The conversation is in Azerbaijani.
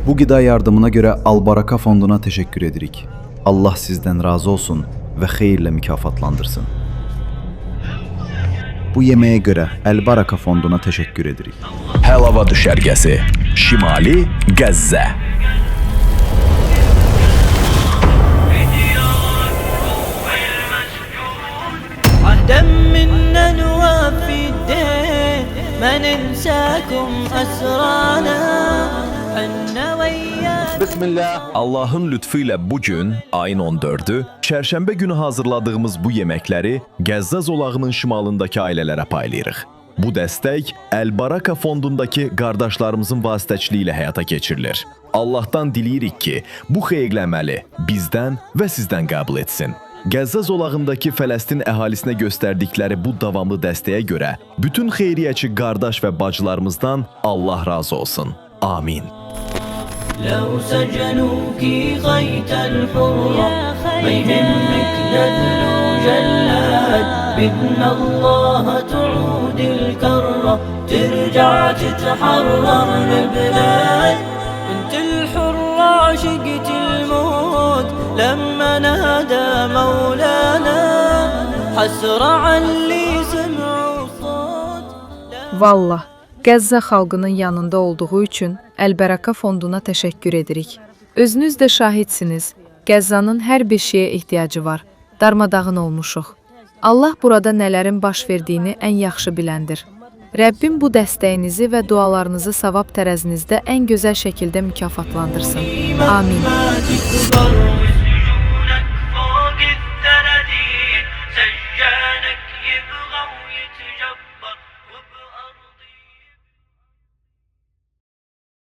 Bu qida yardımına görə Al-Baraka fonduna təşəkkür edirik. Allah sizdən razı olsun və xeyirlə mükafatlandırsın. Bu yeməyə görə Al-Baraka fonduna təşəkkür edirik. Həlava düşərgəsi, Şimali Qəzzə. عهدا منا نوفي الدين ما ننساكم أسرانا حنا وياكم. Allahın lütfu ilə bugün, ayın 14-ü, çərşənbə günü hazırladığımız bu yeməkləri Qəzza zolağının şimalındakı ailələrə paylayırıq. Bu dəstək Al-Baraka fondundakı qardaşlarımızın vasitəçiliyi ilə həyata keçirilir. Allahdan diləyirik ki, bu xeyirli əməli bizdən və sizdən qəbul etsin. Qəzza zolağındakı Fələstin əhalisinə göstərdikləri bu davamlı dəstəyə görə bütün xeyriyyəçi qardaş və bacılarımızdan Allah razı olsun. Amin. لو سجنوك غيت الحرة ما يهمك نذل جلاد بإذن الله تعود الكرة ترجع تتحرر البلاد انت الحرة عشقت الموت لما نادى مولانا حسرة علي سمعوا الصوت. Vallah, Qəzza xalqının yanında olduğu üçün Al-Baraka fonduna təşəkkür edirik. Özünüz də şahidsiniz, Qəzzanın hər bir şeyə ehtiyacı var, darmadağın olmuşuq. Allah burada nələrin baş verdiyini ən yaxşı biləndir. Rəbbim bu dəstəyinizi və dualarınızı savab tərəzinizdə ən gözəl şəkildə mükafatlandırsın. Amin.